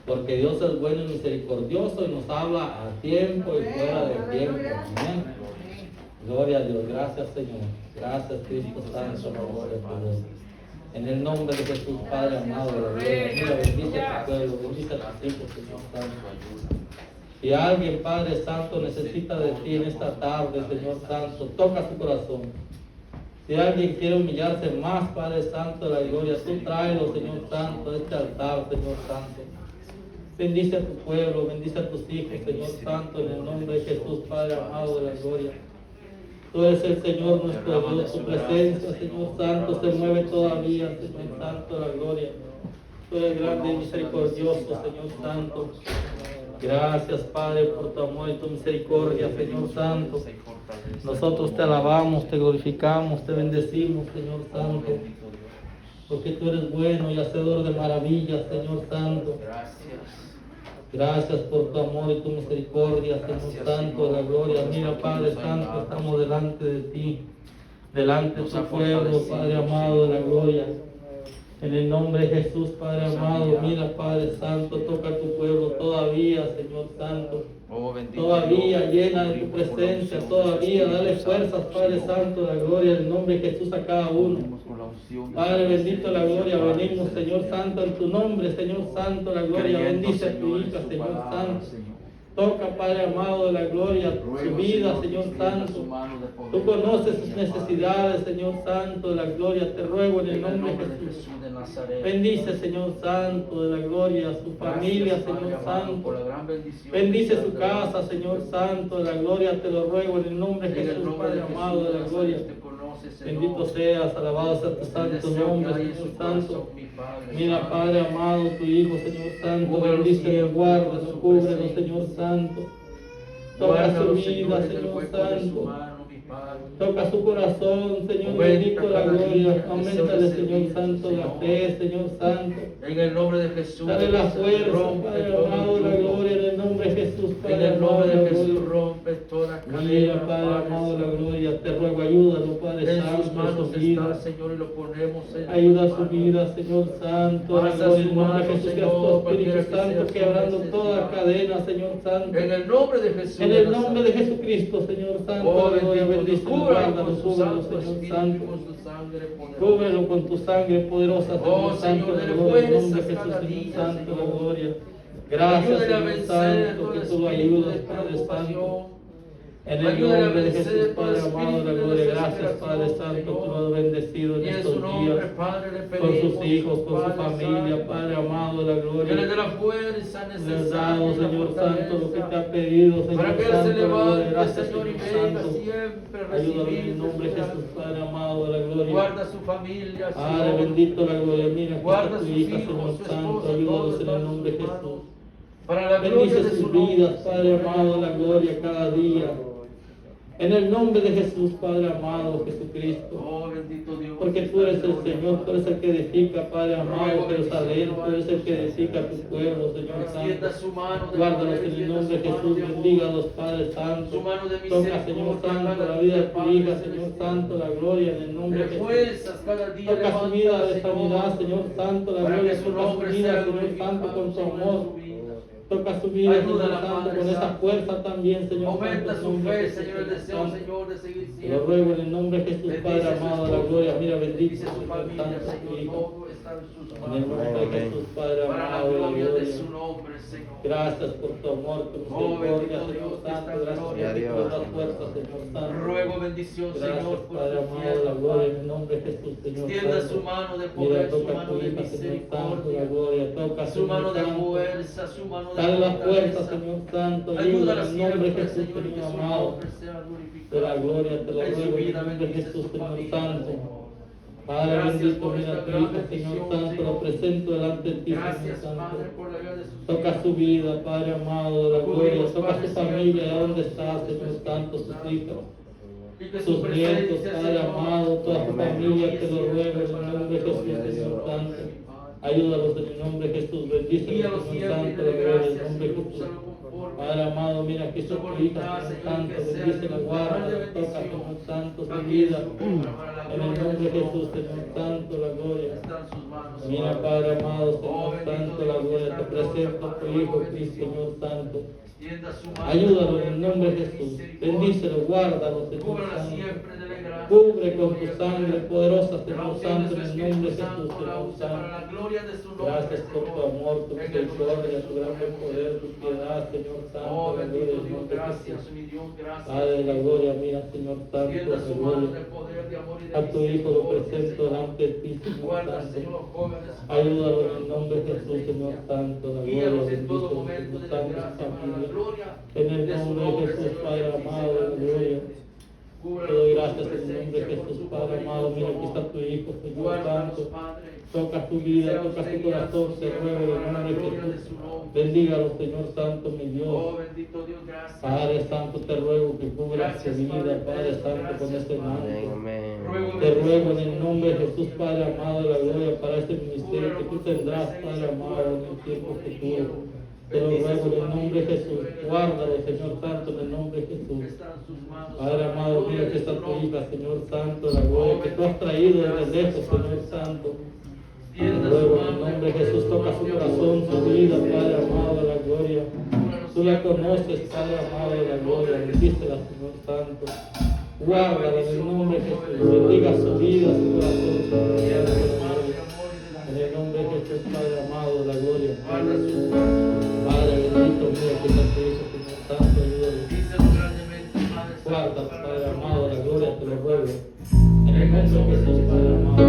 Porque Dios es bueno y misericordioso y nos habla a tiempo y fuera de tiempo. Amén. Gloria a Dios. Gracias, Señor. Gracias, Cristo Santo. Gloria a Dios. En el nombre de Jesús, Padre amado de la gloria. Mira, bendice a tu pueblo, bendice a tus hijos, Señor Santo. Si alguien, Padre Santo, necesita de ti en esta tarde, Señor Santo, toca su corazón. Si alguien quiere humillarse más, Padre Santo de la gloria, tú tráelo, Señor Santo, a este altar, Señor Santo. Bendice a tu pueblo, bendice a tus hijos, Señor Santo, en el nombre de Jesús, Padre amado de la gloria. Tú eres el Señor nuestro Dios, tu presencia, Señor Santo, se mueve todavía, Señor Santo de la gloria. Tú eres grande y misericordioso, Señor Santo. Gracias, Padre, por tu amor y tu misericordia, Señor Santo. Nosotros te alabamos, te glorificamos, te bendecimos, Señor Santo. Porque tú eres bueno y hacedor de maravillas, Señor Santo. Gracias por tu amor y tu misericordia, Señor Santo de la gloria. Mira, Padre Santo, estamos delante de ti, delante de tu pueblo, Padre amado de la gloria. En el nombre de Jesús, Padre amado, mira, Padre Santo, toca a tu pueblo todavía, Señor Santo. Todavía llena de tu presencia, todavía dale fuerzas, Padre Santo, de la gloria, en el nombre de Jesús a cada uno. Padre bendito la gloria, venimos, Señor Santo, en tu nombre, Señor Santo, la gloria, bendice a tu hija, Señor Santo. Toca, Padre amado de la gloria, su vida, Señor Santo. Tú conoces sus necesidades, Señor Santo de la gloria. Te ruego en el nombre de Jesús. Bendice, Señor Santo de la gloria, su familia, Señor Santo. Bendice su casa, Señor Santo de la gloria. Te lo ruego en el nombre de Jesús, Padre amado de la gloria. Bendito seas, alabado sea tu santo nombre, Señor Santo. Mira, Padre amado, tu Hijo, Señor Santo, bendícelo, guárdalo, cúbrelo, Señor Santo. Toca su vida, Señor Santo. Toca su corazón, Señor, bendito la gloria. Aumentale, Señor Santo, la fe, Señor Santo. En el nombre de Jesús. Dale la fuerza, Padre amado, la gloria, en el nombre de Jesús, En Padre el amado, nombre la de Jesús gloria. rompe toda cadena. Mira, Padre amado, la gloria, te ruego, ayúdalo, Padre En sus Santo, manos su está, vida. Señor, y lo ponemos en Ayuda a tus su manos. vida, Señor Santo, la Pasa gloria, en su el nombre de mano, Jesús, Señor, Espíritu cualquiera que Santo, sea su quebrando toda necesidad. cadena, Señor Santo. En el nombre de Jesús. En el nombre de Jesucristo, Señor Santo, Oh, la gloria, bendito Dios, bendícelo, cúbrelo guárdalo, con su cúbrelo, santo Señor espíritu y Santo. con su sangre poderosa. Cúbrelo con tu sangre poderosa, Oh, Señor Santo, Señor, la dele gloria, en el nombre de fuerzas Jesús, cada Señor día, Santo, la Señor. gloria. Gracias, Ayúdale a Señor vencer Santo, todo que tú lo espíritu ayudas, de Padre Santo. preocupación. En el Ayúdale a nombre de vencer Jesús, todo Padre amado, la espíritu de gloria. Gracias, Padre desesperación, Santo, tú Señor. lo has bendecido en Y en estos su nombre, días. Padre, le Con pedimos, sus hijos, con su Padre familia, Santo, Padre amado, la que le gloria. dé la fuerza Le has necesaria, dado, y la Señor Santo, lo que te fortaleza, ha pedido, Señor para que Él se Santo, la gloria. levante, Gracias, Señor, y Señor venga Santo. siempre a Ayúdalo en recibir el nombre de de su Jesús, gracia. Padre amado de la gloria. Guarda su familia, Padre Señor. bendito la gloria, mira, aquí Guarda está tu sus hija, hijos, Señor su Santo, esposa, ayúdalos todos en el están nombre de en sus Jesús. manos. Para la gloria Bendice de sus su nombre, vidas, Padre Señor. amado, la gloria cada día. En el nombre de Jesús, Padre amado, Jesucristo. Oh, bendito Dios. Porque tú eres el Señor, tú eres el que edifica, Padre amado, Jerusalén, tú eres el que edifica tu pueblo, Señor Extienda Santo. su mano de Guárdalos poder, en el extienda nombre de su mano Jesús, de amor. bendígalos, Padre Santo. Su mano de Toca, Señor misericordia, Santo, cada la vida de día, tu Padre hija, celestial. Señor Santo, la gloria en el nombre De de Jesús. fuerzas cada día. Toca su levántala, vida de Señor, sanidad, Señor Santo, la para gloria, que su toca su nombre vida, sea Señor Santo, con tu glorificado, Señor, amor. en su vida. Toca su vida, Señor Ayúdala, Santo, Padre con esa Santo. fuerza también, Señor Aumenta Santo. su en el nombre fe, de Señor, el Jesús, deseo, Santo. Señor, de seguir Te lo siempre. ruego en el nombre de Jesús, Bendice Padre a su amado, la esposo, gloria. Mira, bendito, bendice a su Señor familia, Santo, tu Señor, hijo. todo está en sus En el manos. nombre de Jesús, Padre Para la amado, la gloria de gloria. su nombre, Señor. Gracias por tu amor, tu Oh, misericordia, bendito Señor Dios, Santo. esta Gracias gloria, por Dios. todas las fuerzas, Señor Santo. Ruego bendición, Gracias, Señor, por Padre su amado, la gloria, en el nombre de Jesús, Señor Extienda Santo. su mano de Mira, poder, su toca a mano tu de hija, Señor Santo, la misericordia, gloria. Toca, su Señor mano de Santo. fuerza, su mano de Dale la fuerza, fortaleza. Señor Santo. Ayuda Ayúdala en el nombre de siempre, Jesús, Señor, y que Señor su amado. nombre sea glorificado. De la gloria, te lo En su ruego en vida el nombre de bendice Jesús, su Señor familia, Santo. Señor. Padre Gracias bendito, por mira esta a tu gran hija, Señor bendición, Santo, Señor. lo presento delante de ti, Señor Gracias, Santo. Padre, por la vida de sus Toca hijos. su vida, Padre amado de la gloria. Cubrimos, Toca Padre, su siempre, familia, ¿y a Señor, dónde está, con tu Señor Santo, sus Santo. hijos? Y que Sus su nietos, presencia, Padre Señor, amado, toda su familia, te lo siempre ruego en el para nombre de la Jesús, gloria de Señor su Santo. nombre, mi Padre. Ayúdalos en el nombre de Jesús, bendícelos, Guíalos Señor siempre y Santo, dale la gloria en el gracias, nombre de Señor, Jesús. úsalo conforme. Padre amado, mira, aquí está Su tu hija, voluntad, Señor Señor, Santo, que sea bendícela, de guarda, toca, bendición. Señor Santo, su Aquí vida. es su obra para la En el gloria nombre de de su Jesús, nombre, Señor Señor. Santo, la gloria. Está en sus manos, Mira, Padre. Padre amado, Oh, Señor bendito Santo, la Dios, gloria, está te gloriosa, presento a tu Padre, Hijo, oh, Cristo, bendición. Señor Santo. Extienda su mano Ayúdalo de en el poder, nombre de de Jesús. misericordia. Bendícelo, guárdalo, Señor Cúbrala Santo. siempre, dele gracia. Cubre con tu sangre poderosa, Señor Santo, en el nombre de Jesús, Santo, la Señor usa para Santo. la gloria de su nombre. Gracias por tu amor, tu misericordia, tu gran poder, tu piedad, Señor Santo. Oh, en el bendito nombre Dios, de gracias, Jesús. mi Dios, gracias. Padre de la gloria, mira, Señor Santo, Tienda su de mano de gloria. poder, de amor y de A tu Hijo lo misericordia, presento Señor. delante de ti, Señor Guarda, Santo. Señor, jóvenes. Ayúdalo en el nombre de Jesús, Señor Santo, la gloria, Guíalos en bendito, todo momento de Señor Santo, desgracia para la familia. gloria. En el de su nombre de Jesús, Señor, Padre bendice, amado, la grande, gloria. Cúbralos Te doy con gracias su en el nombre de presencia, con Jesús, su Padre poder y amado. con su Mira, aquí amor. está tu Hijo, Señor Guárdalos, Santo. Padre. Toca tu vida, Sea toca usted su corazón, te guiando ruego en el para la nombre de gloria de Jesús. su nombre. Bendígalo, Señor Santo, mi Dios. Oh, bendito Dios, gracias. Padre Santo, te ruego que cubras su Gracias, vida, Padre Padre eterno, Santo, con gracias, este Padre. manto. Te ruego en el nombre de Jesús, Padre amado, de la gloria para este ministerio que tú tendrás, Padre amado, en el tiempo futuro. Te lo ruego en el nombre de Jesús. Guárdalo, Señor Santo, en el nombre de Jesús. Está en sus manos. Padre amado, mira que está tu hija, Señor Santo, la gloria que tú has traído desde lejos, Señor Santo. Te ruego en el nombre de Jesús, toca su corazón, su vida, Padre amado de la gloria. Tú la conoces, Padre amado de la gloria, bendícela, Señor Santo. Guárdala en el nombre de Jesús, bendiga su vida, su corazón, su vida de la gloria. En el nombre de Jesús, Padre amado de la gloria. Guarda sus manos. Padre bendito, mira que está tu hijo, Señor Santo, ayúdalo. Díselo grandemente, Padre Santo, Guarda, para Padre la amado de la gloria gloria, te lo ruego. En el nombre de Jesús, Padre amado.